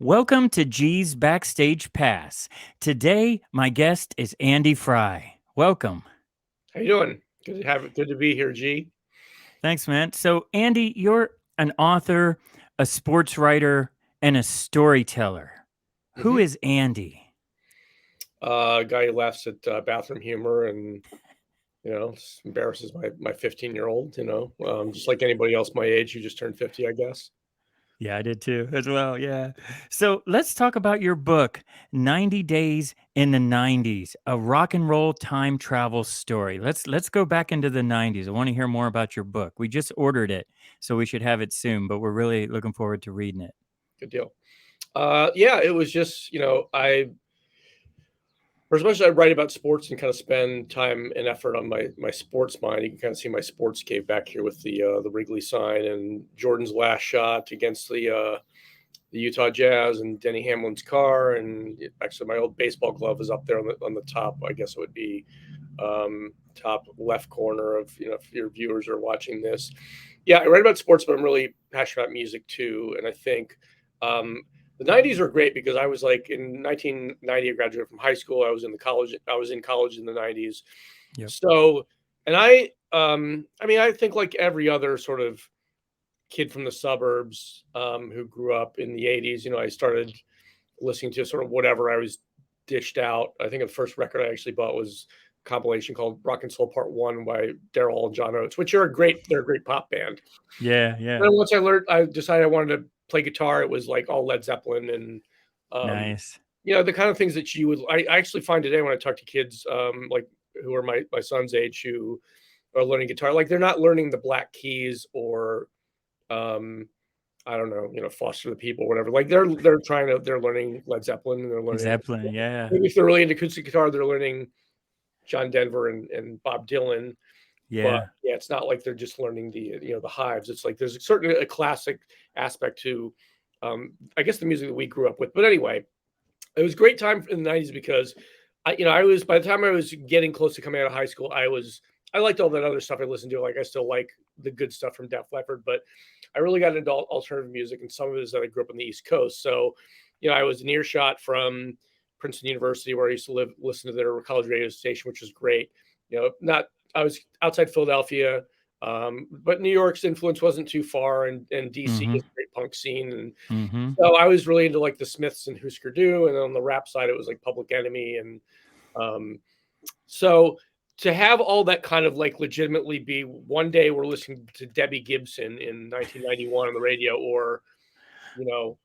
Welcome to G's Backstage Pass. Today, my guest is Andy Frye. Welcome. How you doing? Good to be here, G. Thanks, man. So, Andy, you're an author, a sports writer, and a storyteller. Who Hmm. is Andy? Guy who laughs at bathroom humor and just embarrasses my 15-year-old. Just like anybody else my age who just turned 50, I guess. Yeah, I did too, as well. Yeah. So let's talk about your book, 90 Days in the 90s, a rock and roll time travel story. Let's go back into the 90s. I want to hear more about your book. We just ordered it, so we should have it soon, but we're really looking forward to reading it. Good deal. Yeah, it was just for as much as I write about sports and kind of spend time and effort on my sports mind, you can kind of see my sports cave back here with the Wrigley sign and Jordan's last shot against the Utah Jazz and Denny Hamlin's car, and actually my old baseball glove is up there on the top. I guess it would be top left corner of if your viewers are watching this. Yeah, I write about sports, but I'm really passionate about music too, and I think. The 90s were great because I was like in 1990 I graduated from high school. I was in college in the 90s. Yep. So, and I mean I think like every other sort of kid from the suburbs who grew up in the 80s, I started listening to sort of whatever I was dished out. I think the first record I actually bought was a compilation called Rock and Soul Part 1 by Daryl and John Oates, which they're a great pop band. Yeah, And yeah. then once I decided I wanted to play guitar, it was like all Led Zeppelin and Nice. the kind of things that I actually find today when I talk to kids like who are my son's age who are learning guitar, like they're not learning the Black Keys or um I don't know, Foster the People, whatever. Like they're learning Led Zeppelin and they're learning Zeppelin, yeah. maybe if they're really into acoustic guitar, they're learning John Denver and Bob Dylan. But Yeah. yeah, it's not like they're just learning the Hives. It's like there's certainly a classic aspect to I guess the music that we grew up with. But anyway, it was a great time in the 90s because I was by the time I was getting close to coming out of high school, I liked all that other stuff I listened to. Like I still like the good stuff from Def Leppard, but I really got into alternative music, and some of it is that I grew up on the East Coast. So, I was an earshot from Princeton University, where I used to listen to their college radio station, which was great. Not I was outside Philadelphia, but New York's influence wasn't too far, and DC Mm-hmm. is a great punk scene, and Mm-hmm. so I was really into like the Smiths and Husker Du, and on the rap side, it was like Public Enemy, and um, so to have all that kind of like legitimately be one day we're listening to Debbie Gibson in 1991 on the radio, or you know,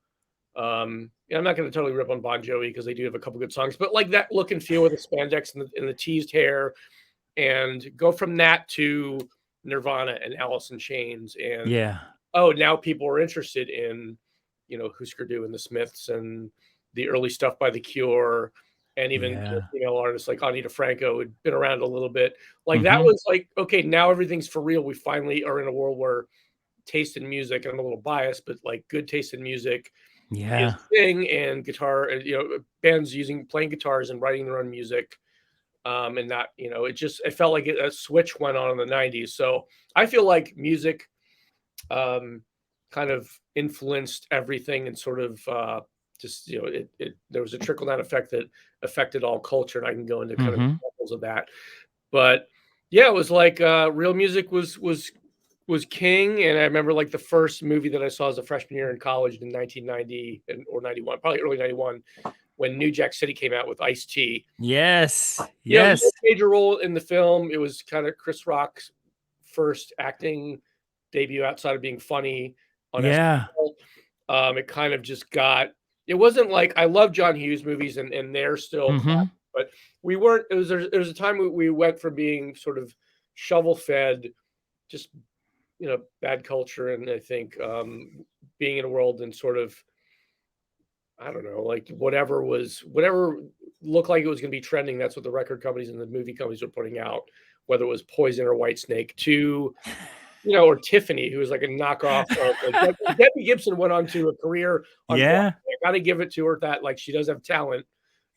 I'm not going to totally rip on Bon Jovi because they do have a couple good songs, but like that look and feel with the spandex and the teased hair, and go from that to Nirvana and Alice in Chains, and Yeah. oh, now people are interested in Husker Du and the Smiths and the early stuff by The Cure, and even Yeah. female artists like Anita Franco had been around a little bit. Like that Mm-hmm. was like, okay, now everything's for real. We finally are in a world where taste in music, and I'm a little biased, but like good taste in music is Yeah. a thing, and guitar, bands playing guitars and writing their own music. And not, it felt like a switch went on in the 90s. So I feel like music um, kind of influenced everything and sort of just there was a trickle down effect that affected all culture, and I can go into kind of Mm-hmm. examples of that. But yeah, it was like real music was king. And I remember like the first movie that I saw as a freshman year in college in 1990 or 91, probably early 91, when New Jack City came out with Ice-T. Yes. He Yes. had a major role in the film. It was kind of Chris Rock's first acting debut outside of being funny on Yeah. SNL. It kind of just got. It wasn't like I love John Hughes movies, and they're still Mm-hmm. classic, but we weren't. There was a time we went from being sort of shovel fed, just bad culture, and I think being in a world and sort of I don't know, like whatever looked like it was going to be trending. That's what the record companies and the movie companies were putting out, whether it was Poison or Whitesnake, to or Tiffany, who was like a knockoff of like Debbie Gibson went on to a career on Broadway. Yeah. I got to give it to her that like she does have talent.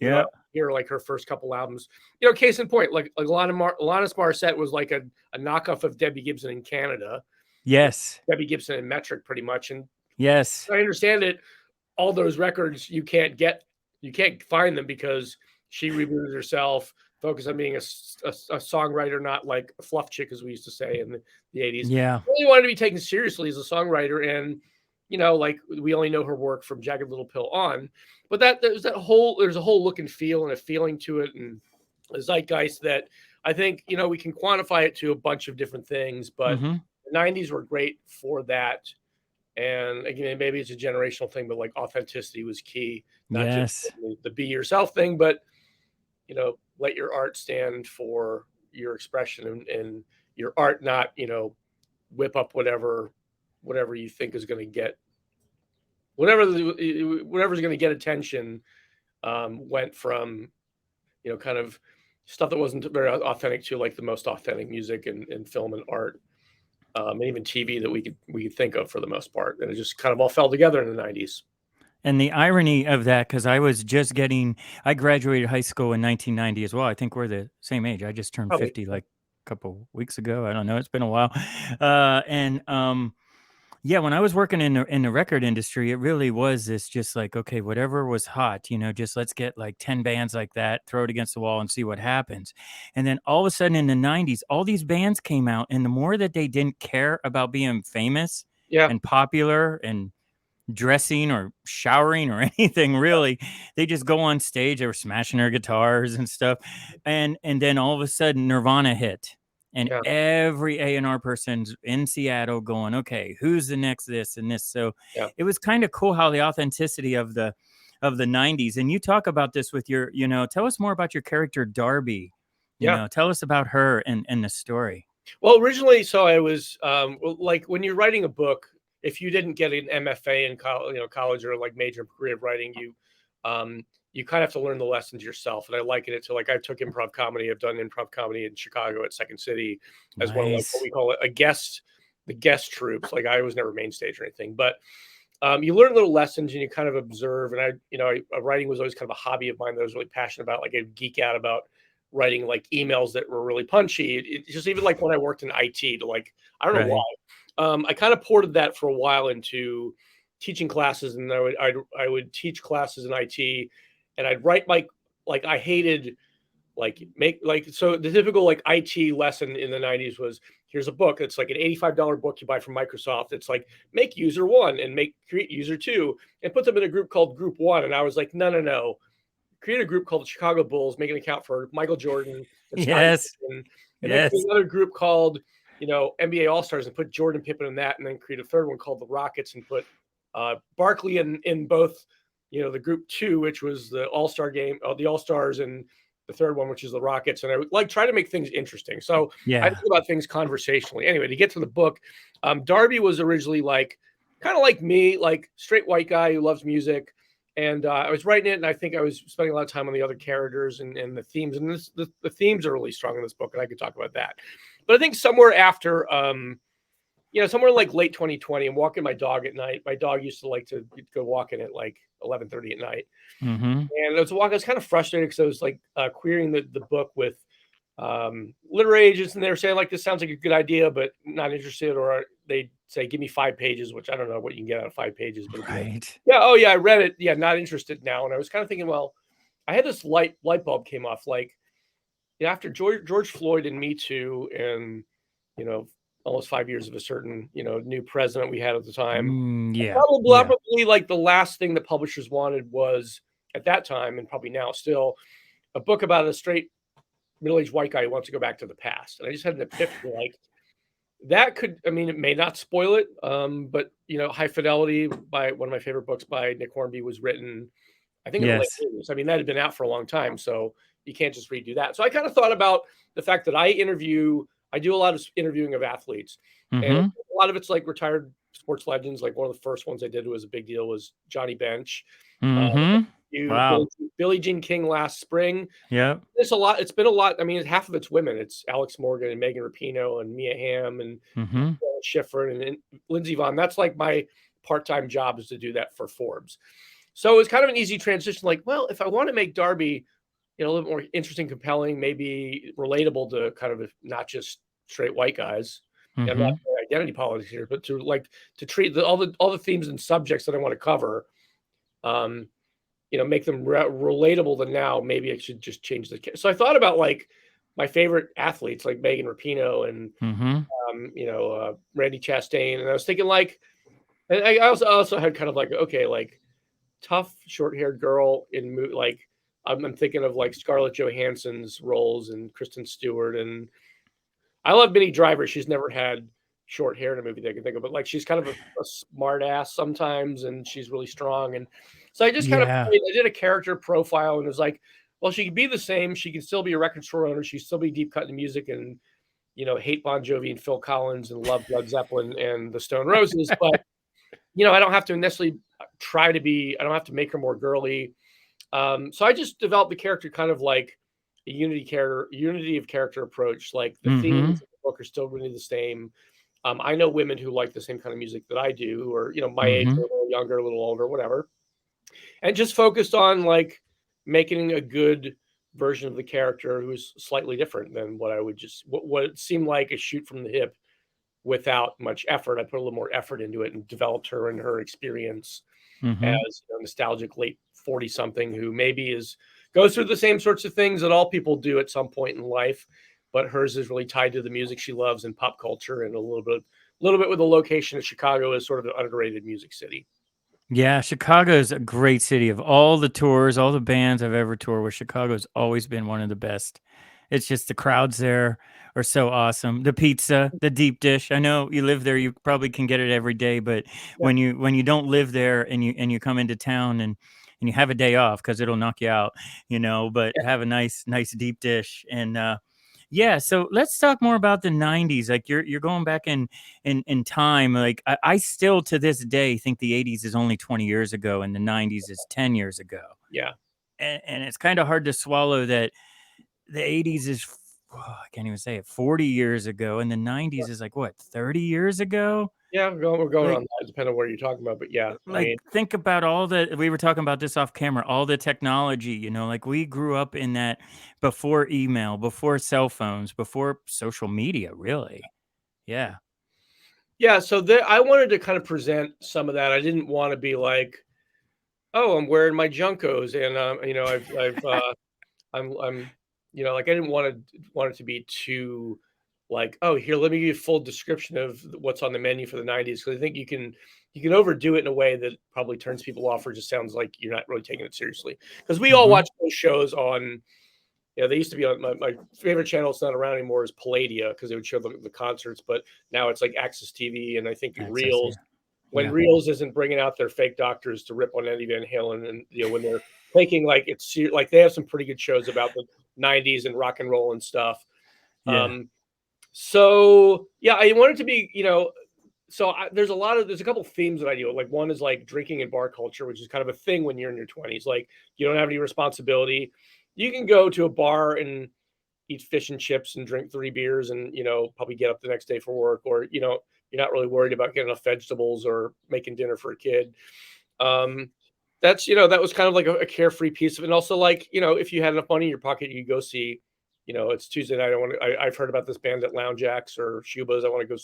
I Yeah. hear like her first couple albums. Case in point, like Alanis Morissette was like a knockoff of Debbie Gibson in Canada. Yes. Debbie Gibson in metric, pretty much, and Yes. I understand it. all those records you can't find them because she rebooted herself, focused on being a songwriter, not like a fluff chick, as we used to say in the 80s. Yeah. Really wanted to be taken seriously as a songwriter. And, like we only know her work from Jagged Little Pill on. But there's a whole look and feel and a feeling to it, and a zeitgeist that I think, we can quantify it to a bunch of different things. But Mm-hmm. the 90s were great for that. And again, maybe it's a generational thing, but like authenticity was key, not just Yes. the be yourself thing, but let your art stand for your expression, and your art not, whip up whatever you think is going to get whatever's going to get attention. Went from, kind of stuff that wasn't very authentic to like the most authentic music and film and art. And even TV that we could think of for the most part, and it just kind of all fell together in the 90s. And the irony of that, because I graduated high school in 1990 as well. I think we're the same age. I just turned Probably, 50 like a couple weeks ago. I don't know. It's been a while. Yeah, when I was working in the record industry, it really was this just like, okay, whatever was hot, just let's get like 10 bands like that, throw it against the wall and see what happens. And then all of a sudden in the 90s, all these bands came out, and the more that they didn't care about being famous yeah, and popular and dressing or showering or anything really, they just go on stage. They were smashing their guitars and stuff, and then all of a sudden Nirvana hit, and yeah, every A&R person's in Seattle going, okay, who's the next this and this. So yeah, it was kind of cool how the authenticity of the 90s. And you talk about this with your, tell us more about your character Darby. yeah. Tell us about her and the story. Well, originally, so I was like when you're writing a book, if you didn't get an MFA in college or like major creative writing, you kind of have to learn the lessons yourself. And I liken it to like I took improv comedy. I've done improv comedy in Chicago at Second City as one of like what Nice. we call it the guest troops. Like I was never main stage or anything, but you learn little lessons and you kind of observe. And writing was always kind of a hobby of mine that I was really passionate about. Like I'd geek out about writing like emails that were really punchy. It's just even like when I worked in IT to like, I don't know Right. why. I kind of ported that for a while into teaching classes, and I would teach classes in IT, and I'd write like I hated so the typical like IT lesson in the 90s was here's a book. It's like an $85 book you buy from Microsoft. It's like make user one and create user two and put them in a group called group one. And I was like, no. Create a group called the Chicago Bulls, make an account for Michael Jordan and Scottie Yes. Pippen, and then create Yes. another group called, NBA All Stars and put Jordan Pippen in that, and then create a third one called the Rockets and put Barkley in both, the group two, which was the All Star game, the All Stars, and the third one, which is the Rockets. And I would like try to make things interesting. So I Yeah. think about things conversationally. Anyway, to get to the book, Darby was originally like kind of like me, like straight white guy who loves music. And I was writing it, and I think I was spending a lot of time on the other characters and the themes. And the themes are really strong in this book, and I could talk about that. But I think somewhere after, somewhere like late 2020, I'm walking my dog at night. My dog used to like to go walking at like 11:30 at night. Mm-hmm. And I was walking. I was kind of frustrated because I was like querying the book with literary agents, and they were saying like this sounds like a good idea, but not interested. Or they say give me 5 pages, which I don't know what you can get out of 5 pages. But Right. yeah, oh yeah, I read it. Yeah, not interested now. And I was kind of thinking, well, I had this light bulb came off. Like after George Floyd and Me Too, and almost 5 years of a certain new president we had at the time. Yeah. Yeah. Probably like the last thing that publishers wanted was at that time, and probably now still, a book about a straight middle-aged white guy who wants to go back to the past. And I just had an epiphany like that could, I mean, it may not spoil it, but High Fidelity by one of my favorite books by Nick Hornby was written, I think in the late Yes. 80s. I mean, that had been out for a long time, so you can't just redo that. So I kind of thought about the fact that I do a lot of interviewing of athletes, and Mm-hmm. a lot of it's like retired sports legends. Like one of the first ones I did was a big deal was Johnny Bench. Uh, Mm-hmm. you Wow. Billie Jean King last spring. Yep. It's a lot. It's been a lot. I mean, half of it's women. It's Alex Morgan and Megan Rapinoe and Mia Hamm and Mm-hmm. Schiffer and Lindsey Vonn. That's like my part-time job is to do that for Forbes. So it's kind of an easy transition. Like, well, if I want to make Darby, a little bit more interesting, compelling, maybe relatable to kind of not just straight white guys. I'm not Mm-hmm. doing identity politics here, but to treat all the themes and subjects that I want to cover. um, make them relatable to now, maybe I should just change so I thought about like my favorite athletes like Megan Rapinoe and Mm-hmm. Randy Chastain, and I was thinking like, and I also had kind of like, okay, like tough short-haired girl in like I'm thinking of like Scarlett Johansson's roles and Kristen Stewart, and I love Minnie Driver. She's never had short hair in a movie that I can think of, but like she's kind of a smart ass sometimes, and she's really strong. And so I just kind of Yeah. I did a character profile, and it was like, well, she could be the same. She can still be a record store owner. She still be deep cut in music, and hate Bon Jovi and Phil Collins, and love Led Zeppelin and the Stone Roses. But I don't have to necessarily try to be. I don't have to make her more girly. So I just developed the character kind of like a unity of character approach. Like the themes Mm-hmm. of the book are still really the same. I know women who like the same kind of music that I do, who are my age, Mm-hmm. or a little younger, a little older, whatever, and just focused on like making a good version of the character who's slightly different than what I would just what seemed like a shoot from the hip without much effort. I put a little more effort into it and developed her and her experience Mm-hmm. as a nostalgic late 40 something who maybe goes through the same sorts of things that all people do at some point in life, but hers is really tied to the music she loves and pop culture, and a little bit with the location of Chicago as sort of an underrated music city. Yeah, Chicago is a great city. Of all the tours, all the bands I've ever toured with, Chicago's always been one of the best. It's just the crowds there are so awesome. The pizza, the deep dish. I know you live there, you probably can get it every day, but Yeah, when you don't live there and you come into town and you have a day off because it'll knock you out, but yeah, have a nice deep dish. And yeah, so let's talk more about the 90s. Like you're going back in time. Like I still to this day think the 80s is only 20 years ago and the 90s is 10 years ago. yeah, And it's kind of hard to swallow that the 80s is I can't even say it, 40 years ago, and the 90s is like what, 30 years ago? yeah. We're going on Like that, depending on what you're talking about, but yeah, I like mean, think about all the we were talking about this off camera, all the technology, like we grew up in that before email, before cell phones, before social media, really. Yeah. yeah. So I wanted to kind of present some of that. I didn't want to be like, oh, I'm wearing my Junkos, and I've I'm like I didn't want it to be too like, oh, here, let me give you a full description of what's on the menu for the 90s, because I think you can overdo it in a way that probably turns people off or just sounds like you're not really taking it seriously. Because we all Mhm. watch those shows on, they used to be on my favorite channel. It's not around anymore, is Palladia, because they would show the concerts, but now it's like Access TV, and I think Access, Reels, yeah. when Yeah. Reels isn't bringing out their fake doctors to rip on Eddie Van Halen, and when they're taking like like they have some pretty good shows about the 90s and rock and roll and stuff. Yeah. So yeah, I wanted to be, so there's a couple themes that I do. Like one is like drinking and bar culture, which is kind of a thing when you're in your 20s. Like you don't have any responsibility. You can go to a bar and eat fish and chips and drink 3 beers, and probably get up the next day for work, or you're not really worried about getting enough vegetables or making dinner for a kid. um that was kind of like a carefree piece of it. And also, like, if you had enough money in your pocket, you go see, it's Tuesday night, I've heard about this band at Lounge Acts or Shuba's, I want to go.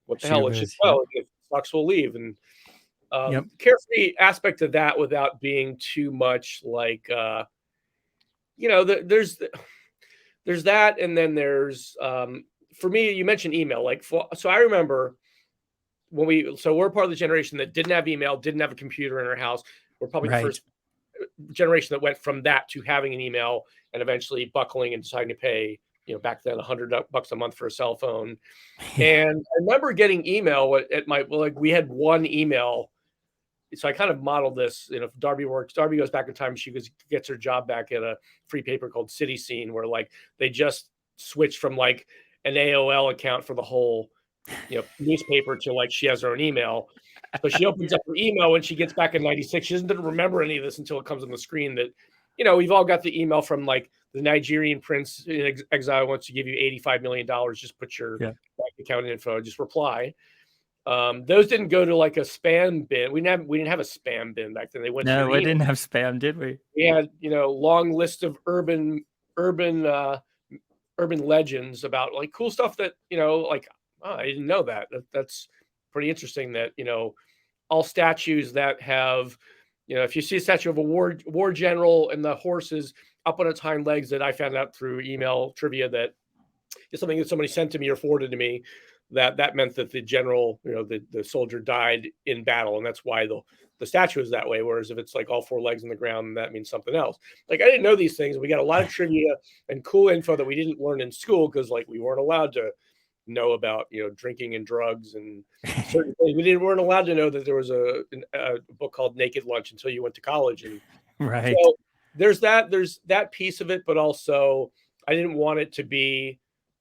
What the hell, let's just Shubas, yep. go. If it sucks, we'll leave. And Yep. carefree aspect of that without being too much like, there's that. And then there's, for me, you mentioned email. Like, so I remember we're part of the generation that didn't have email, didn't have a computer in our house. We're probably the Right. first generation that went from that to having an email, and eventually buckling and deciding to pay, back then, $100 a month for a cell phone. Yeah. And I remember getting email like we had one email. So I kind of modeled this. Darby goes back in time. She gets her job back at a free paper called City Scene, where like they just switched from like an AOL account for the whole, newspaper, to like she has her own email. So she opens Yeah. up her email when she gets back in 96. She doesn't remember any of this until it comes on the screen that, we've all got the email from like the Nigerian prince in exile wants to give you $85 million. Just put your Yeah. bank account info, just reply. Those didn't go to like a spam bin. We didn't have a spam bin back then. They went to your No, I email. didn't have spam, did we? We had, long list of urban urban legends about like cool stuff that, like, oh, I didn't know that. That's pretty interesting that, all statues that have You know, if you see a statue of a war general and the horse is up on its hind legs, that I found out through email trivia that is something that somebody sent to me or forwarded to me, that meant that the general, you know, the soldier died in battle, and that's why the statue is that way. Whereas if it's like all four legs on the ground, that means something else. Like I didn't know these things. We got a lot of trivia and cool info that we didn't learn in school because like we weren't allowed to know about, you know, drinking and drugs and certain things. Weren't allowed to know that there was a book called Naked Lunch until you went to college. And Right. so there's that piece of it, but also I didn't want it to be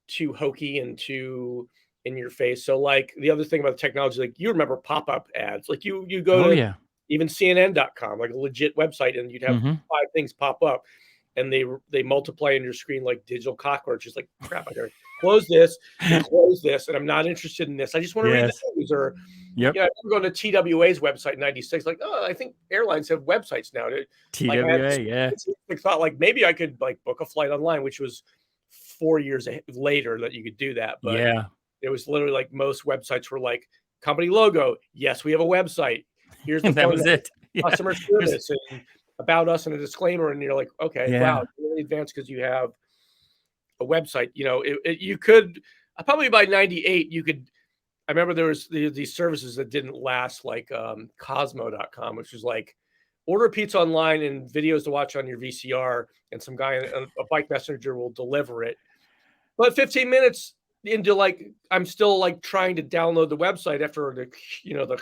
too hokey and too in your face. So like the other thing about the technology, like you remember pop-up ads, like you go Oh to yeah. even CNN.com, like a legit website, and you'd have Hmm. 5 things pop up, and they multiply on your screen like digital cockroaches. Like crap, I gotta close this and close this, and I'm not interested in this. I just want to read the Yes. news. Or Yep. yeah, I remember going to TWA's website in '96. Like, oh, I think airlines have websites now. Like I had TWA. Yeah. this thought, like maybe I could like book a flight online, which was 4 years later that you could do that. But Yeah. it was literally like most websites were like company logo. Yes, we have a website. Here's the And that phone was number, it. Yeah. customer There's, service, and about us and a disclaimer. And you're like, okay, wow, yeah. it's really advanced because you have a website. You know, you could probably by '98 you could. I remember there was these services that didn't last, like Cosmo.com, which was like order pizza online and videos to watch on your VCR, and some guy, a bike messenger, will deliver it. But 15 minutes into like, I'm still like trying to download the website after the, you know, the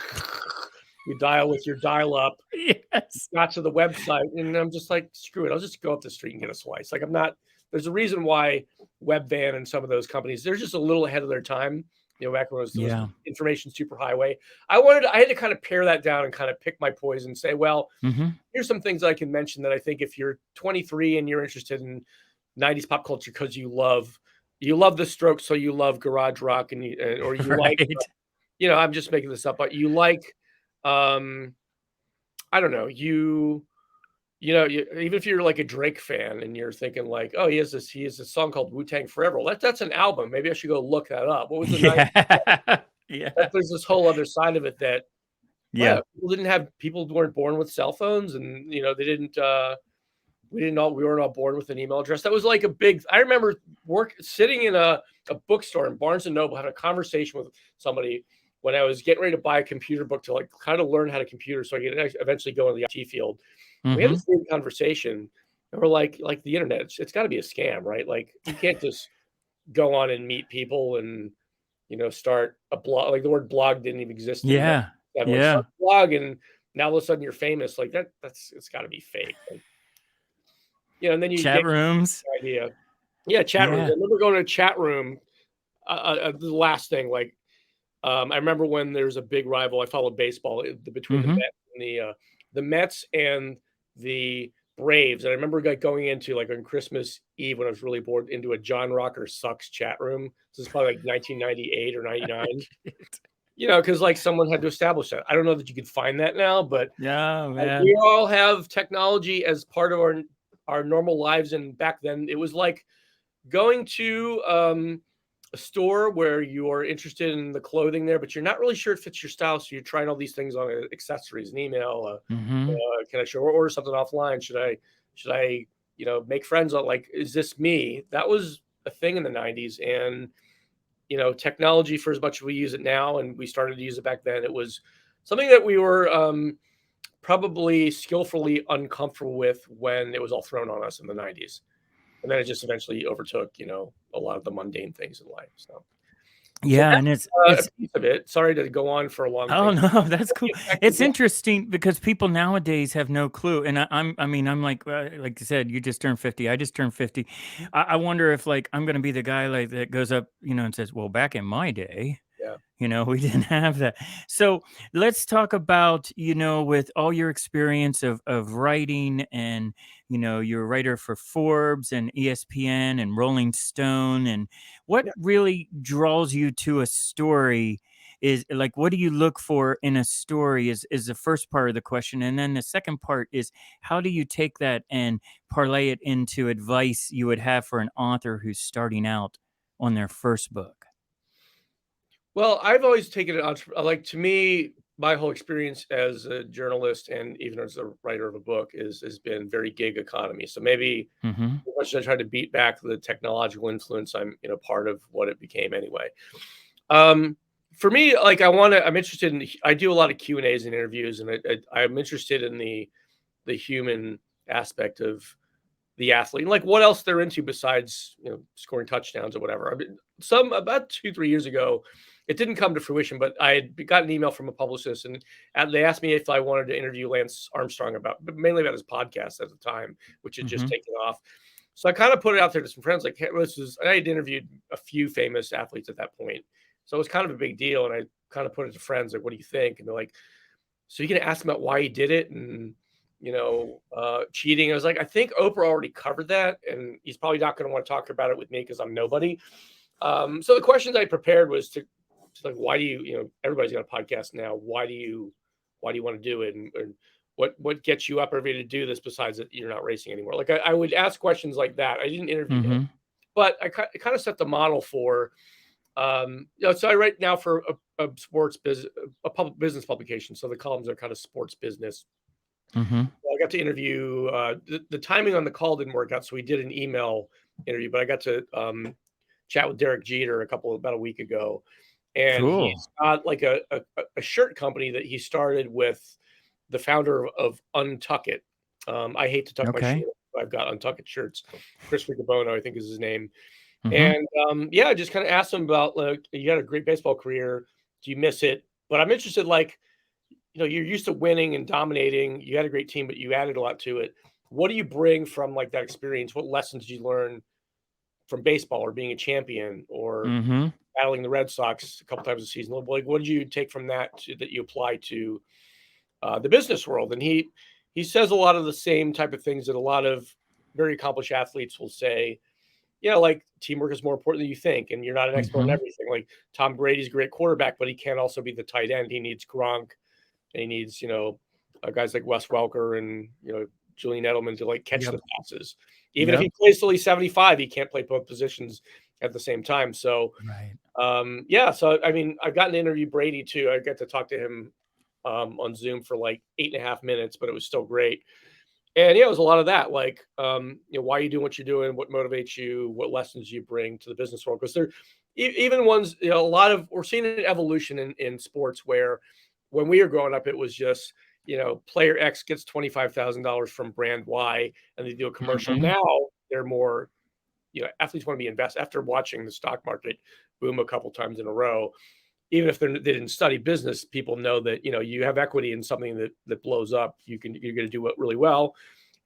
you dial with your dial up, Yes. got to the website, and I'm just like, screw it. I'll just go up the street and get a slice. Like I'm not. There's a reason why Webvan and some of those companies, they're just a little ahead of their time. You know, back when it was Yeah. information superhighway. I had to kind of pare that down and kind of pick my poison and say, well, Hmm. here's some things I can mention that I think if you're 23 and you're interested in '90s pop culture because you love the Strokes, so you love garage rock, and or you like, Right. you know, I'm just making this up, but you like, um, I don't know, even if you're like a Drake fan and you're thinking like, oh, he has this song called Wu Tang Forever. That's an album. Maybe I should go look that up. What was the night? Yeah. Yeah. There's this whole other side of it that, Yeah. well, people weren't born with cell phones, and you know they didn't. We weren't all born with an email address. That was like a big. I remember sitting in a bookstore in Barnes and Noble, having a conversation with somebody when I was getting ready to buy a computer book to like kind of learn how to computer, so I could eventually go in the IT field. We had the Hmm. same conversation, and we're like the internet. It's got to be a scam, right? Like you can't just go on and meet people and start a blog. Like the word blog didn't even exist in Yeah. that. Like start Yeah. a blog, and now all of a sudden you're famous. Like that's it's got to be fake. Like, and then you Chat get rooms. the idea. Yeah, chat rooms. Yeah. I remember going to a chat room. The last thing, like, I remember when there's a big rival. I follow baseball between Hmm. the Mets and the Braves. And I remember going into like on Christmas Eve when I was really bored into a John Rocker Sucks chat room. This is probably like 1998 or 99. Because like someone had to establish that. I don't know that you could find that now, but Yeah, we man. all have technology as part of our normal lives. And back then, it was like going to a store where you are interested in the clothing there, but you're not really sure it fits your style. So you're trying all these things on accessories, an email. Hmm. Can I order something offline? Should I, make friends on like, is this me? That was a thing in the '90s. And, technology, for as much as we use it now, and we started to use it back then, it was something that we were probably skillfully uncomfortable with when it was all thrown on us in the '90s. And then it just eventually overtook, a lot of the mundane things in life. So Yeah, and that's it's a piece of it. Sorry to go on for a long oh thing. no, that's cool. It affected It's me. interesting because people nowadays have no clue, and I'm like you said, you just turned 50. I just turned 50. I wonder if like I'm gonna be the guy like that goes up, and says, "Well, back in my day." Yeah. We didn't have that. So let's talk about, with all your experience of writing and, you're a writer for Forbes and ESPN and Rolling Stone. And what Yeah. really draws you to a story is like, what do you look for in a story is the first part of the question. And then the second part is how do you take that and parlay it into advice you would have for an author who's starting out on their first book? Well, I've always taken it on, like, to me, my whole experience as a journalist and even as a writer of a book has been very gig economy. So maybe Mhm. as much as I try to beat back the technological influence, I'm part of what it became anyway. Um, for me, like I'm interested in. I do a lot of Q&As and interviews, and I'm interested in the human aspect of the athlete, like what else they're into besides scoring touchdowns or whatever. I mean, some about 2-3 years ago, it didn't come to fruition, but I had got an email from a publicist, and they asked me if I wanted to interview Lance Armstrong but mainly about his podcast at the time, which had just Mhm. taken off. So I kind of put it out there to some friends, like, hey, I had interviewed a few famous athletes at that point, so it was kind of a big deal, and I kind of put it to friends, like, what do you think? And they're like, so you can ask him about why he did it and cheating. I was like, I think Oprah already covered that, and he's probably not going to want to talk about it with me because I'm nobody. So the questions I prepared was to like, why do everybody's got a podcast now. Why do you want to do it? And what gets you up every day to do this besides that you're not racing anymore? Like I would ask questions like that. I didn't interview him, Mhm. but I kind of set the model for so I write now for a sports business, a public business publication. So the columns are kind of sports business. Mhm. Well, I got to interview. The timing on the call didn't work out, so we did an email interview. But I got to chat with Derek Jeter about a week ago, and Cool. he's got like a shirt company that he started with the founder of Untuck It. I hate to tuck my shirt. Okay. I've got Untuck It shirts. Chris Ricobono, I think, is his name. Mhm. And yeah, I just kind of asked him about, like, you had a great baseball career. Do you miss it? But I'm interested, like, you're used to winning and dominating. You had a great team, but you added a lot to it. What do you bring from like that experience? What lessons did you learn from baseball or being a champion or Mhm. battling the Red Sox a couple times a season? Like, what did you take from that that you apply to the business world? And he says a lot of the same type of things that a lot of very accomplished athletes will say. Like teamwork is more important than you think, and you're not an expert in Mhm. everything. Like Tom Brady's a great quarterback, but he can't also be the tight end. He needs Gronk, and he needs guys like Wes Welker and Julian Edelman to like catch Yep. the passes. Even if Yep. he plays till he's 75, he can't play both positions at the same time. So Right. yeah, so I mean, I've gotten to interview Brady too. I got to talk to him on Zoom for like 8.5 minutes, but it was still great. And yeah, it was a lot of that, like, why are you doing what you're doing? What motivates you? What lessons you bring to the business world? Because they're even ones, a lot of we're seeing an evolution in sports where when we were growing up, it was just, player X gets $25,000 from brand Y and they do a commercial. Mhm. Now they're more, athletes want to be invested after watching the stock market boom a couple times in a row. Even if they didn't study business, people know that you have equity in something that blows up. You're going to do it really well,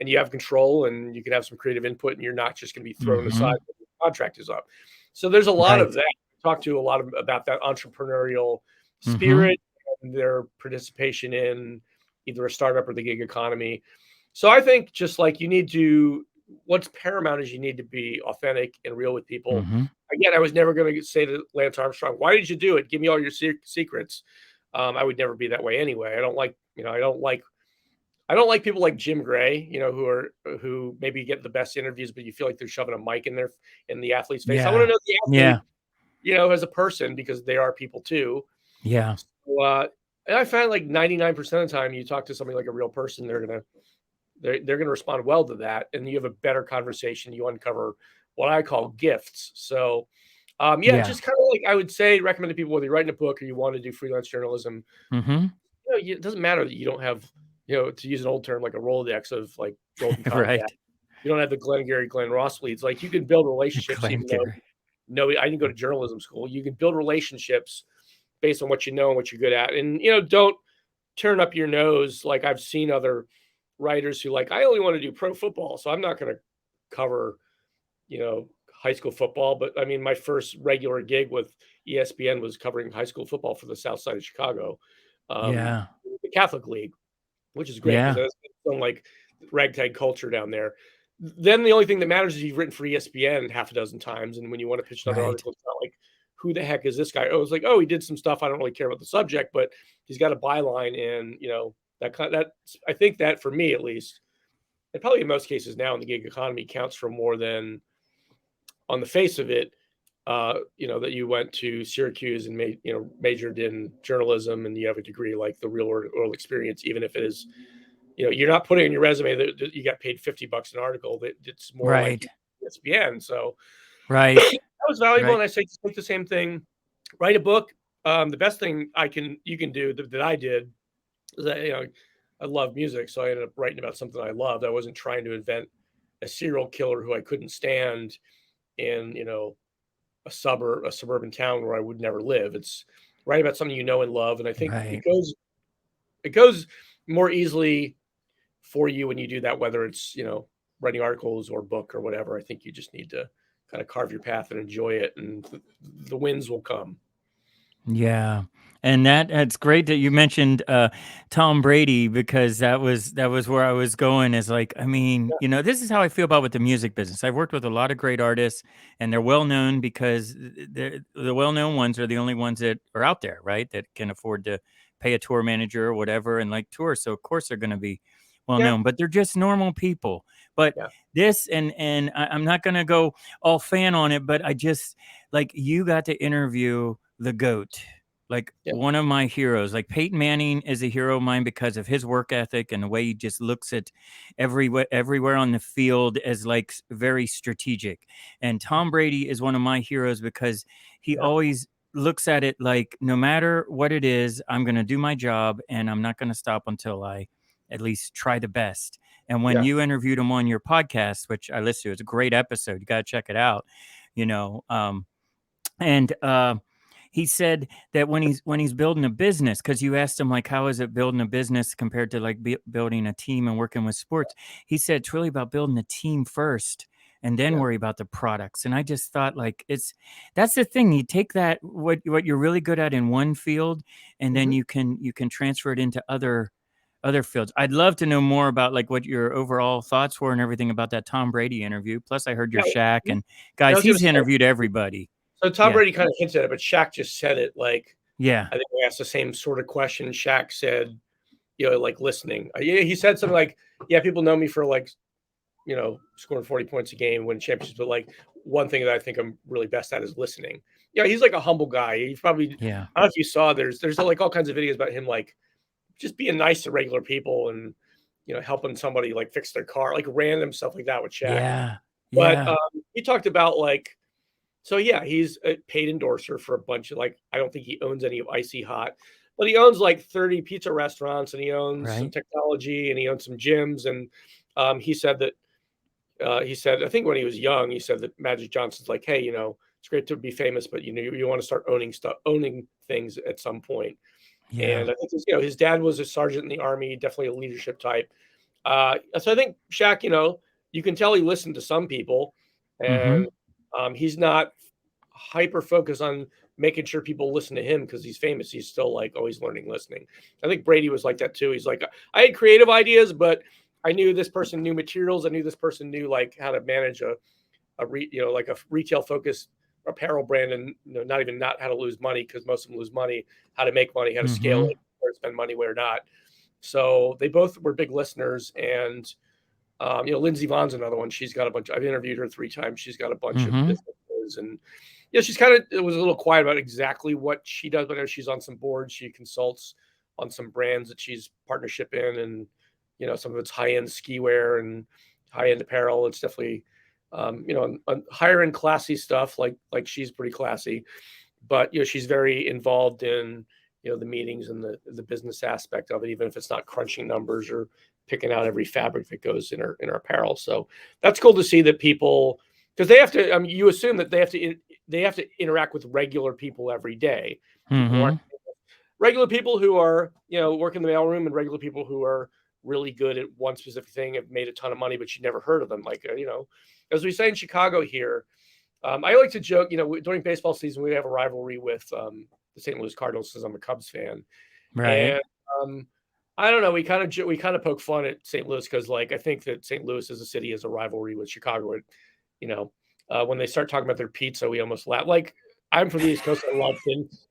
and you have control, and you can have some creative input, and you're not just going to be thrown aside Mhm. when the contract is up. So there's a lot of Right. that. I talk to a lot about that entrepreneurial Mhm. spirit and their participation in either a startup or the gig economy. So I think just like what's paramount is you need to be authentic and real with people. Mhm. Again, I was never going to say to Lance Armstrong, "Why did you do it? Give me all your secrets." I would never be that way anyway. I don't like people like Jim Gray, who maybe get the best interviews, but you feel like they're shoving a mic in the athlete's face. I want to Yeah. know the Yeah. athlete, as a person because they are people too. Yeah. So, and I find like 99% of the time you talk to somebody like a real person, they're gonna respond well to that, and you have a better conversation. You uncover what I call gifts. So, yeah, Yeah. just kind of like I would say, recommend to people whether you're writing a book or you want to do freelance journalism. Mhm. It doesn't matter that you don't have, to use an old term, like a Rolodex of like golden contact. Right. You don't have the Glenn Ross leads. Like you can build relationships, even though Gary. no, I didn't go to journalism school. You can build relationships based on what you know and what you're good at, and don't turn up your nose. Like I've seen other writers who like, I only want to do pro football, so I'm not going to cover, high school football. But I mean, my first regular gig with ESPN was covering high school football for the South Side of Chicago, um, Yeah. the Catholic League, which is great because Yeah. that's some like ragtag culture down there. Then the only thing that matters is you've written for ESPN half a dozen times, and when you want to pitch another Right. article, it's not like, who the heck is this guy? Oh, it's like, oh, he did some stuff. I don't really care about the subject, but he's got a byline, and that I think that for me at least, and probably in most cases now in the gig economy counts for more than on the face of it. that you went to Syracuse and majored in journalism, and you have a degree like the real world experience, even if it is, you're not putting in your resume that you got paid $50 an article. That it's more like Right. you ESPN. So Right. that was valuable. Right. And I say just take the same thing, write a book. The best thing you can do that I did is that I love music, so I ended up writing about something I loved. I wasn't trying to invent a serial killer who I couldn't stand in a suburban town where I would never live. It's write about something you know and love, and I think Right. it goes more easily for you when you do that, whether it's writing articles or book or whatever. I think you just need to kind of carve your path and enjoy it, and the wins will come. Yeah. And that's great that you mentioned Tom Brady, because that was where I was going, is like, I mean, Yeah, this is how I feel about with the music business. I've worked with a lot of great artists, and they're well known because the well known ones are the only ones that are out there, right? That can afford to pay a tour manager or whatever and like tour. So of course they're going to be well yeah, known, but they're just normal people. But yeah, this, and I'm not going to go all fan on it, but I just, like, you got to interview the GOAT, like yeah, one of my heroes. Like Peyton Manning is a hero of mine because of his work ethic and the way he just looks at everywhere on the field as like very strategic. And Tom Brady is one of my heroes because he yeah, always looks at it like, no matter what it is, I'm going to do my job and I'm not going to stop until I at least try the best. And when yeah, you interviewed him on your podcast, which I listened to, it's a great episode. You got to check it out. You know, and he said that when he's building a business, because you asked him like, how is it building a business compared to like building a team and working with sports, he said it's really about building a team first and then yeah. worry about the products. And I just thought, like, that's the thing, you take that what you're really good at in one field, and then Hmm. you can transfer it into other fields. I'd love to know more about like what your overall thoughts were and everything about that Tom Brady interview. Plus I heard your Yeah, Shaq, and I guys, was going to he's say. interviewed everybody. So Tom Yeah. Brady kind of hinted at it, but Shaq just said it. Like Yeah. I think we asked the same sort of question. Shaq said, like listening. Yeah, he said something like, "Yeah, people know me for like scoring 40 points a game, winning championships, but like one thing that I think I'm really best at is listening." Yeah, he's like a humble guy. He's probably Yeah. I don't know if you saw. There's like all kinds of videos about him like just being nice to regular people and helping somebody like fix their car, like random stuff like that with Shaq. Yeah. But Yeah. he talked about like so yeah, he's a paid endorser for a bunch of like I don't think he owns any of Icy Hot, but he owns like 30 pizza restaurants and he owns some Right. technology and he owns some gyms and he said that he said I think when he was young he said that Magic Johnson's like, hey, it's great to be famous, but you want to start owning things at some point. Yeah. And I think his dad was a sergeant in the army, definitely a leadership type. So I think Shaq, you can tell he listened to some people, Mhm. and he's not hyper focused on making sure people listen to him because he's famous. He's still like always learning, listening. I think Brady was like that too. He's like, I had creative ideas, but I knew this person knew materials. I knew this person knew like how to manage like a retail focused apparel brand, and not how to lose money because most of them lose money, how to make money, how to scale Mhm. it, where to spend money, where not. So they both were big listeners, and Lindsey Vohn's another one. She's got a bunch. I've interviewed her 3 times. She's got a bunch of Mhm. businesses, and she's kind of it was a little quiet about exactly what she does. But she's on some boards. She consults on some brands that she's partnership in, and some of it's high end ski wear and high end apparel. It's definitely higher end classy stuff. Like she's pretty classy, but she's very involved in the meetings and the business aspect of it, even if it's not crunching numbers or picking out every fabric that goes in her apparel. So that's cool to see that people, because they have to. I mean, you assume that they have to interact with regular people every day. People who aren't Mhm. regular people who are work in the mailroom, and regular people who are really good at one specific thing, have made a ton of money, but you never heard of them. Like as we say in Chicago here, I like to joke, during baseball season, we have a rivalry with the St. Louis Cardinals because I'm a Cubs fan. Right. And I don't know, we kind of poke fun at St. Louis because, like, I think that St. Louis as a city has a rivalry with Chicago. You know, when they start talking about their pizza, we almost laugh. Like, I'm from the East Coast, I love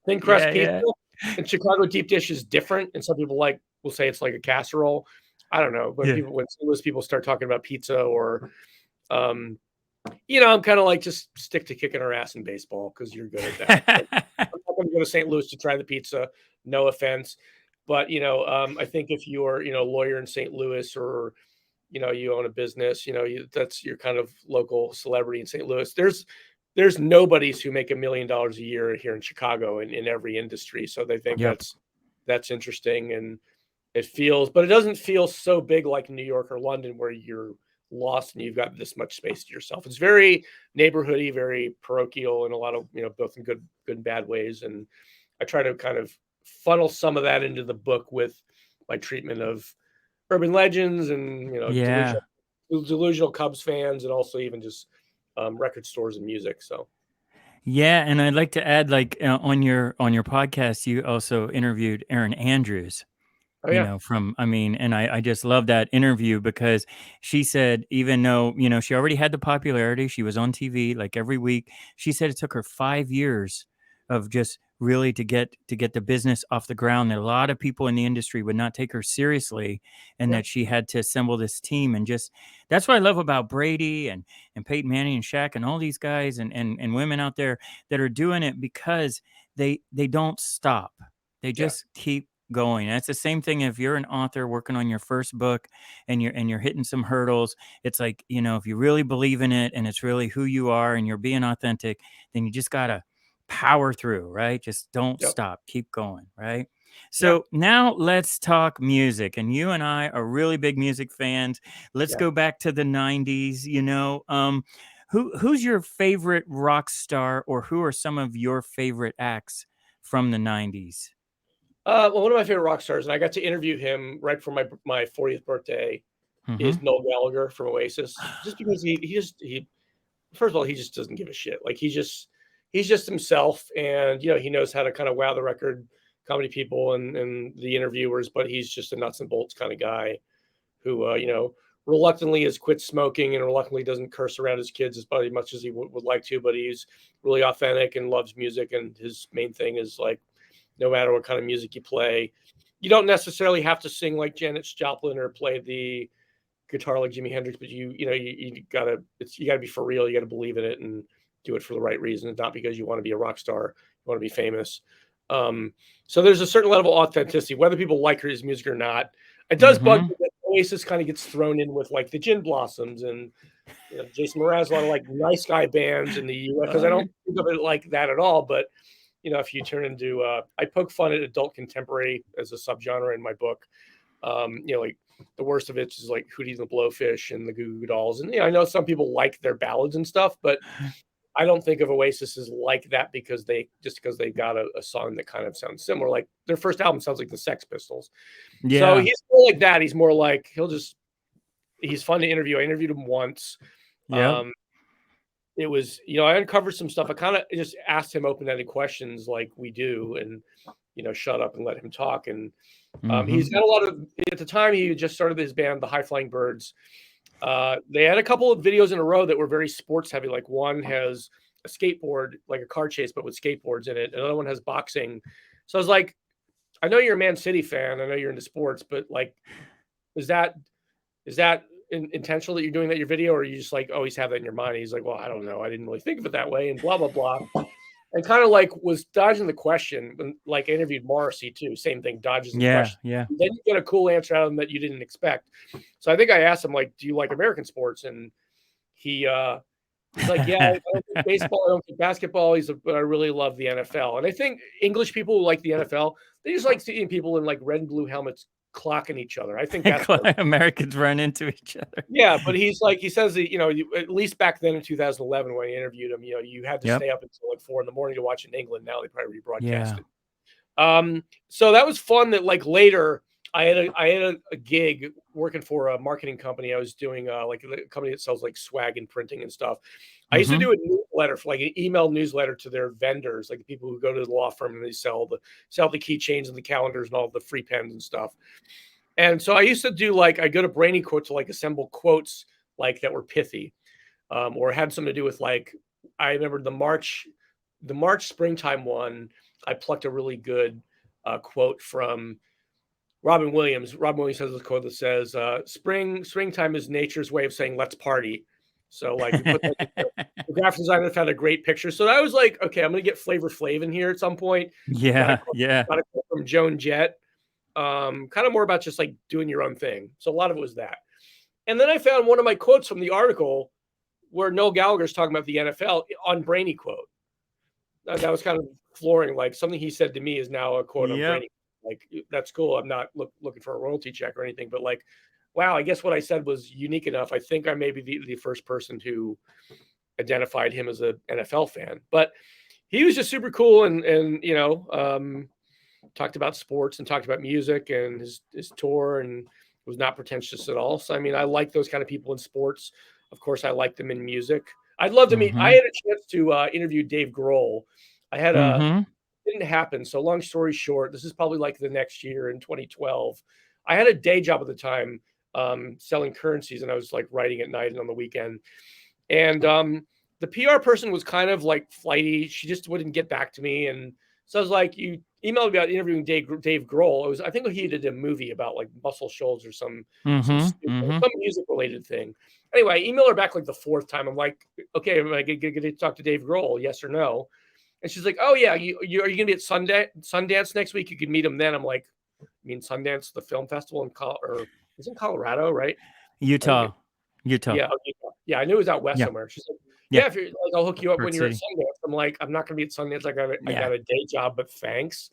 thin crust Yeah, pizza, yeah. and Chicago deep dish is different. And some people will say it's like a casserole. I don't know, when Yeah. St. Louis people start talking about pizza or um, I'm kind of like, just stick to kicking our ass in baseball because you're good at that. Like, I'm not going to go to St. Louis to try the pizza. No offense, but I think if you're a lawyer in St. Louis, or you own a business, that's your kind of local celebrity in St. Louis. There's nobodies who make $1 million a year here in Chicago in every industry. So they think Yep. that's interesting, and but it doesn't feel so big like New York or London where you're lost and you've got this much space to yourself. It's very neighborhoody, very parochial in a lot of, both in good and bad ways. And I try to kind of funnel some of that into the book with my treatment of urban legends and, Yeah. delusional Cubs fans, and also even just record stores and music. So, Yeah, and I'd like to add, like, on your podcast, you also interviewed Erin Andrews. oh yeah, From, I mean, and I just love that interview because she said, even though, she already had the popularity, she was on TV like every week. She said it took her 5 years of just really to get the business off the ground, that a lot of people in the industry would not take her seriously, and yeah, that she had to assemble this team. And just, that's what I love about Brady and Peyton Manning and Shaq and all these guys and women out there that are doing it, because they don't stop. They yeah, just keep going. That's the same thing if you're an author working on your first book and you're hitting some hurdles. It's like, if you really believe in it and it's really who you are and you're being authentic, then you just gotta power through, right? Just don't yeah, stop. Keep going, right? yeah, So now let's talk music. And you and I are really big music fans. Let's yeah. go back to the 90s, who's your favorite rock star, or who are some of your favorite acts from the 90s? Well, one of my favorite rock stars, and I got to interview him right before my 40th birthday, is Mhm. Noel Gallagher from Oasis. Just because he first of all, he just doesn't give a shit. Like, he's just himself, and he knows how to kind of wow the record comedy people and the interviewers. But he's just a nuts and bolts kind of guy who reluctantly has quit smoking and reluctantly doesn't curse around his kids as much as he would like to. But he's really authentic and loves music, and his main thing is, like, no matter what kind of music you play, you don't necessarily have to sing like Janis Joplin or play the guitar like Jimi Hendrix, but you gotta be for real. You gotta believe in it and do it for the right reasons, not because you want to be a rock star, you want to be famous. Um, so there's a certain level of authenticity, whether people like his music or not. It does bug Mhm. me that Oasis kind of gets thrown in with like the Gin Blossoms and Jason Mraz, a lot of like nice guy bands in the U.S. because I Oh, yeah. don't think of it like that at all. But if you turn into, I poke fun at adult contemporary as a subgenre in my book. Like, the worst of it is like Hootie and the Blowfish and the Goo Goo Dolls. And I know some people like their ballads and stuff, but I don't think of Oasis as like that because they got a song that kind of sounds similar. Like, their first album sounds like the Sex Pistols. So Yeah. he's more like that. He's more like he's fun to interview. I interviewed him once. Yep. Um, it was, I uncovered some stuff. I kind of just asked him open-ended questions like we do, and shut up and let him talk. And he's Mhm. got a lot of, at the time he just started his band, the High Flying Birds. They had a couple of videos in a row that were very sports heavy. Like, one has a skateboard, like a car chase, but with skateboards in it. Another one has boxing. So I was like, I know you're a Man City fan. I know you're into sports, but like, is that intentional that you're doing that in your video, or you just like always have that in your mind? And he's like, well, I don't know. I didn't really think of it that way, and blah blah blah. And kind of like was dodging the question. And like, I interviewed Morrissey too, same thing, dodges the Yeah, question. yeah. Then you get a cool answer out of him that you didn't expect. So I think I asked him, like, do you like American sports? And he he's like, yeah, I don't think baseball, I don't think basketball. But I really love the NFL. And I think English people who like the NFL, they just like seeing people in like red and blue helmets clocking each other. I think that's what. Americans run into each other. Yeah, but he's like, he says that, at least back then in 2011 when I interviewed him, you had to Yep. stay up until like 4 a.m. to watch it in England. Now they probably rebroadcast Yeah. it. So that was fun. That, like, later I had a gig working for a marketing company. I was doing like a company that sells like swag and printing and stuff. I used to Mhm. do a newsletter, for like an email newsletter to their vendors, like the people who go to the law firm and they sell the keychains and the calendars and all the free pens and stuff. And so I used to do, like, I go to Brainy Quote to like assemble quotes like that were pithy, or had something to do with, like, I remember the March springtime one. I plucked a really good quote from Robin Williams. Robin Williams has this quote that says, "Springtime is nature's way of saying let's party." So like we put like, the graphic designer found a great picture. So I was like, okay, I'm gonna get Flavor Flav in here at some point. Yeah, yeah. Got a quote from Joan Jett. Kind of more about just like doing your own thing. So a lot of it was that. And then I found one of my quotes from the article where Noel Gallagher's talking about the NFL on Brainy quote. That was kind of flooring. Like something he said to me is now a quote on Yep. Brainy. Like that's cool. I'm not looking for a royalty check or anything, but like, wow, I guess what I said was unique enough. I think I may be the first person who identified him as an NFL fan, but he was just super cool and talked about sports and talked about music and his tour and was not pretentious at all. So I mean, I like those kind of people in sports. Of course, I like them in music. I'd love to meet. I Mhm. had a chance to interview Dave Grohl. I had a Mhm. Didn't happen. So long story short, this is probably like the next year in 2012. I had a day job at the time selling currencies, and I was like writing at night and on the weekend. And the PR person was kind of like flighty. She just wouldn't get back to me. And so I was like, you emailed me about interviewing Dave Grohl. It was, I think he did a movie about like Muscle Shoals or Mhm. Mhm. some music related thing. Anyway, I emailed her back like the fourth time. I'm like, okay, am I going to talk to Dave Grohl? Yes or no? And she's like, oh yeah, are you going to be at Sundance next week? You can meet him then. I'm like, I mean, Sundance, the film festival or it's in Colorado, right? I think Utah. Utah. yeah, okay, yeah, I knew it was out west Yeah. somewhere. She's like, Yeah. "Yeah, if you're like, I'll hook you up Bird when you're at City. Sundance." I'm like, "I'm not gonna be at Sundance. I Yeah. got a day job, but thanks."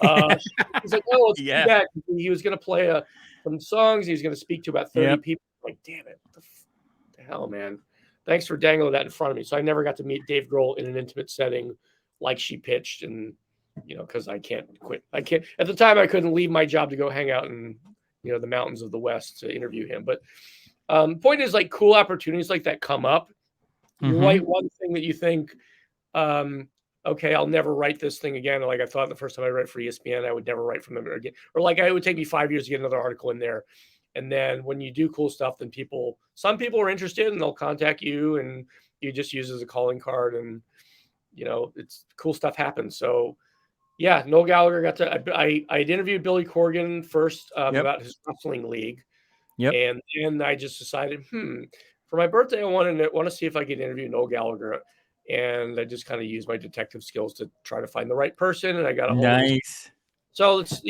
Uh, he's like, "Oh, it's too Yeah. bad." He was gonna play some songs. He was gonna speak to about 30 Yep. people. I'm like, damn it, the hell, man! Thanks for dangling that in front of me. So I never got to meet Dave Grohl in an intimate setting, like she pitched, and because I can't quit. I can't. At the time, I couldn't leave my job to go hang out in the mountains of the West to interview him, but. Point is, like, cool opportunities like that come up. You Mhm. write one thing that you think, um, okay, I'll never write this thing again. Like I thought the first time I wrote for ESPN, I would never write from them again. Or like it would take me 5 years to get another article in there. And then when you do cool stuff, then some people are interested and they'll contact you and you just use it as a calling card and it's cool stuff happens. So yeah, Noel Gallagher I'd interviewed Billy Corgan first Yep. about his wrestling league. Yep. And then I just decided, for my birthday, I want to see if I could interview Noel Gallagher. And I just kind of used my detective skills to try to find the right person. And I got a hold of his. Nice. So it's,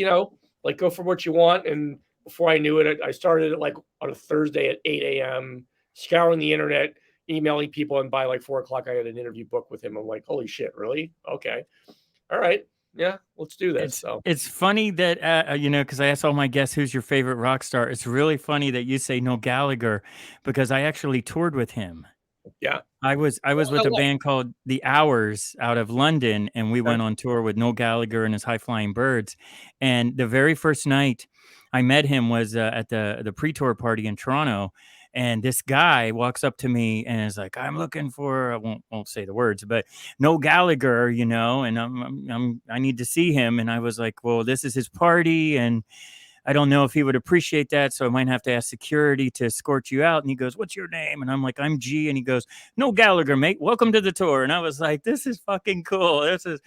like go for what you want. And before I knew it, I started like on a Thursday at 8 a.m., scouring the internet, emailing people. And by like 4 o'clock, I had an interview booked with him. I'm like, holy shit, really? Okay. All right. Yeah, let's do this. So It's funny that because I asked all my guests who's your favorite rock star. It's really funny that you say Noel Gallagher because I actually toured with him. yeah. I was with a band called The Hours out of London, and we went on tour with Noel Gallagher and his High Flying Birds. And the very first night I met him was at the pre-tour party in Toronto. And this guy walks up to me and is like, "I'm looking for," I won't say the words, but Noel Gallagher, and I need to see him. And I was like, "Well, this is his party, and I don't know if he would appreciate that, so I might have to ask security to escort you out." And he goes, "What's your name?" And I'm like, "I'm G." And he goes, "No Gallagher, mate. Welcome to the tour." And I was like, "This is fucking cool. This is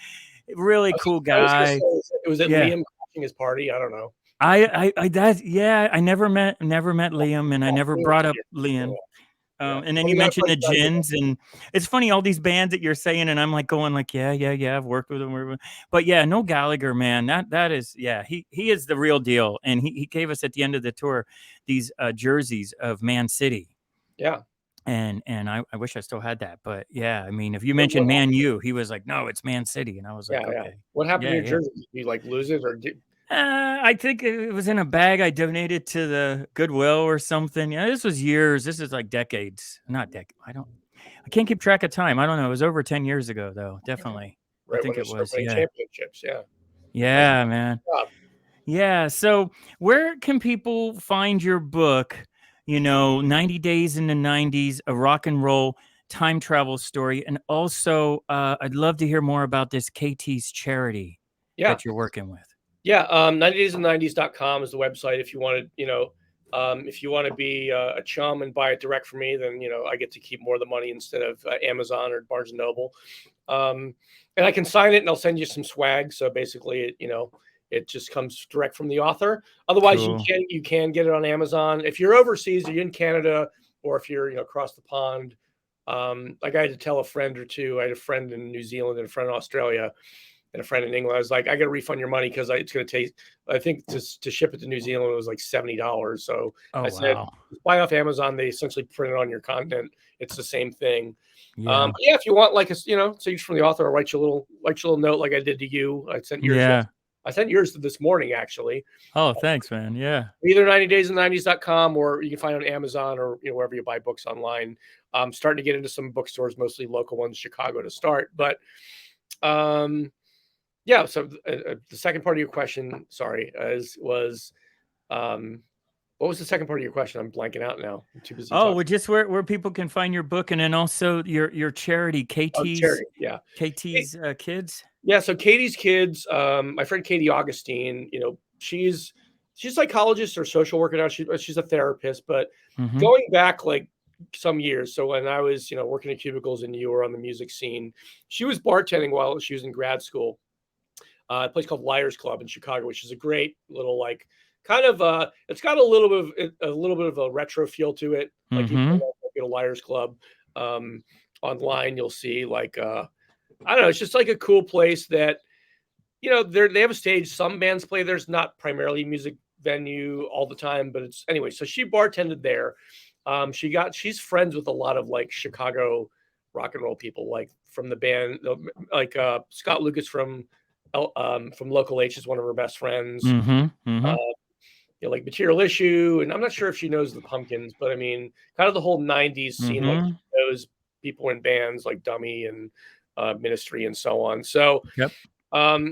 a really cool I was going to guy." say, was it Yeah. Liam crashing his party? I don't know. I never met Liam, and I never brought up Liam. Yeah. And then Well, you you gotta mentioned play the Sunday. Gins, and it's funny all these bands that you're saying, and I'm like going like, yeah, yeah, yeah, I've worked with him, but yeah, no Gallagher, man, that is, yeah, he is the real deal, and he gave us at the end of the tour these jerseys of Man City, Yeah. and I wish I still had that, but yeah, I mean, if you What mentioned Man happened? U, he was like, no, it's Man City, and I was Yeah, like, yeah. okay, What happened to yeah, your yeah. jersey? Did you, like, lose it or did I think it was in a bag I donated to the Goodwill or something. Yeah, this was years. This is like decades. Not decades. I can't keep track of time. I don't know. It was over 10 years ago though. Definitely. I right when think they it start was. winning Yeah. championships? Yeah. That's Yeah, man. job. Yeah. So where can people find your book? 90 Days in the 90s, a rock and roll time travel story. And also, I'd love to hear more about this KT's charity Yeah. that you're working with. Yeah, 90daysand90s.com is the website if you wanna, if you wanna be a chum and buy it direct from me, then, I get to keep more of the money instead of Amazon or Barnes& and Noble. And I can sign it and I'll send you some swag. So basically, it just comes direct from the author. Otherwise, Cool. you can get it on Amazon. If you're overseas or you're in Canada, or if you're, across the pond. Like I had to tell a friend or two. I had a friend in New Zealand and a friend in Australia and a friend in England. I was like, I got to refund your money because it's going to take. I think to ship it to New Zealand it was like $70. So Oh, I said, wow. buy off Amazon. They essentially print it on your continent. It's the same thing. Yeah. Yeah, if you want, like sage from the author, I'll write you a little note like I did to you. Yeah. I sent yours this morning actually. Oh, thanks, man. Yeah. Either 90daysin90s.com or you can find it on Amazon or wherever you buy books online. I'm starting to get into some bookstores, mostly local ones, Chicago to start. But yeah. So the second part of your question, sorry, was what was the second part of your question? I'm blanking out now. I'm too busy Oh, talking. well, just where people can find your book, and then also your charity, Oh, charity. Yeah. KT's Kids. Yeah, so Katie's Kids, my friend Katie Augustine, she's a psychologist or social worker now. She's a therapist, but Mm-hmm. going back like some years. So when I was, working in cubicles and you were on the music scene, she was bartending while she was in grad school. A place called Liars Club in Chicago, which is a great little like kind of it's got a little bit of a retro feel to it. Like you Mm-hmm. go to Liars Club online, you'll see like I don't know, it's just like a cool place that they have a stage. Some bands play. There's not primarily music venue all the time, but it's anyway. So she bartended there. She's friends with a lot of like Chicago rock and roll people, like from the band, like Scott Lucas from Local H is one of her best friends. Mm-hmm. Uh, Mm-hmm. like Material Issue, and I'm not sure if she knows the Pumpkins, but I mean, kind of the whole '90s scene. Like Mm-hmm. she knows people in bands like Dummy and Ministry and so on. So Yep.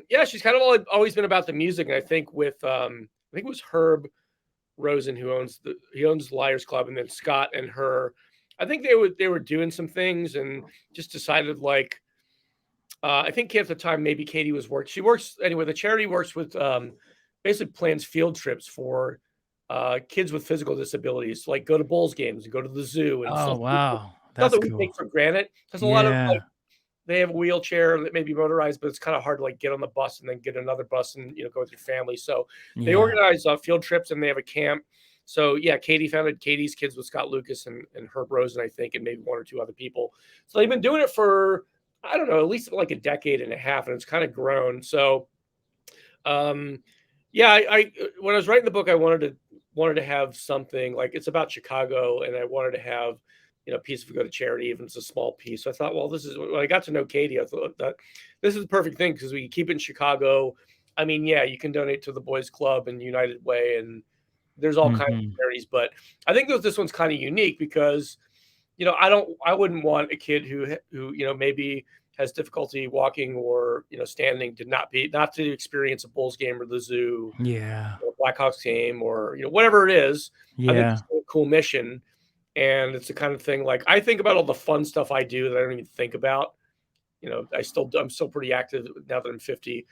yeah, she's kind of always been about the music, and I think I think it was Herb Rosen who owns Liars Club, and then Scott and her. I think they were doing some things and just decided like I think at the time maybe Katie was work. She works anyway. The charity works with basically plans field trips for kids with physical disabilities, like go to Bulls games and go to the zoo and Oh, wow. stuff That's that we take cool. for granted. There's a lot of Yeah. they have a wheelchair that may be motorized, but it's kind of hard to like get on the bus and then get another bus and go with your family. So they Yeah. organize field trips and they have a camp. So yeah, Katie founded Katie's Kids with Scott Lucas and Herb Rosen, I think, and maybe one or two other people. So they've been doing it for I don't know, at least like a decade and a half, and it's kind of grown. So um, yeah, I when I was writing the book, I wanted to have something like it's about Chicago, and I wanted to have a piece of go to charity, even if it's a small piece. So I thought, well, this is when I got to know Katie. I thought that this is the perfect thing because we can keep it in Chicago. I mean, yeah, you can donate to the Boys Club and United Way, and there's all kinds of Mm-hmm. charities. But I think that this one's kind of unique because I wouldn't want a kid who maybe has difficulty walking or standing to not to experience a Bulls game or the zoo Yeah. or a Blackhawks game or whatever it is. I think Yeah. it's a cool mission, and it's the kind of thing like I think about all the fun stuff I do that I don't even think about. I'm still pretty active now that I'm 50,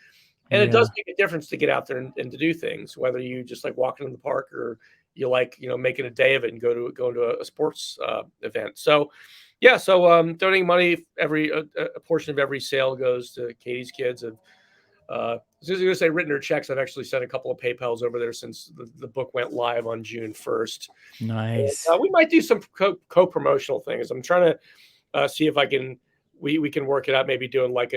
and it does Yeah. make a difference to get out there and to do things, whether you just like walking in the park or you like making a day of it and go to a sports event. So yeah, so donating money, every a portion of every sale goes to Katie's Kids. And I was going to say written her checks. I've actually sent a couple of PayPals over there since the book went live on June 1st. Nice. And, we might do some co-promotional things. I'm trying to see if I can we can work it out. Maybe doing like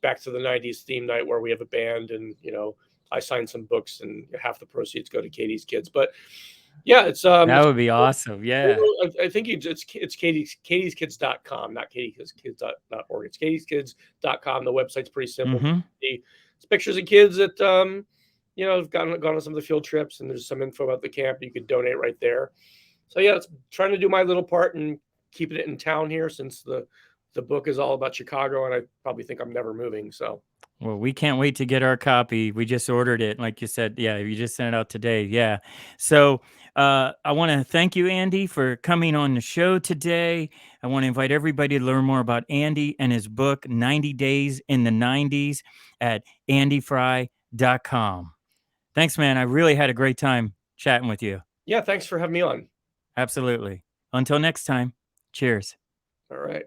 back to the '90s theme night where we have a band and I sign some books and half the proceeds go to Katie's Kids. But yeah, That would be awesome. Yeah. I think it's katieskids.com, not katieskids.org. It's katieskids.com. The website's pretty simple. Mm-hmm. It's pictures of kids that have gone on some of the field trips, and there's some info about the camp. You could donate right there. So yeah, it's trying to do my little part and keeping it in town here since the book is all about Chicago, and I probably think I'm never moving. So Well, we can't wait to get our copy. We just ordered it. Like you said, yeah, you just sent it out today. Yeah. So I want to thank you, Andy, for coming on the show today. I want to invite everybody to learn more about Andy and his book, 90 Days in the 90s, at andyfrye.com. Thanks, man. I really had a great time chatting with you. yeah, thanks for having me on. Absolutely. Until next time, cheers. All right.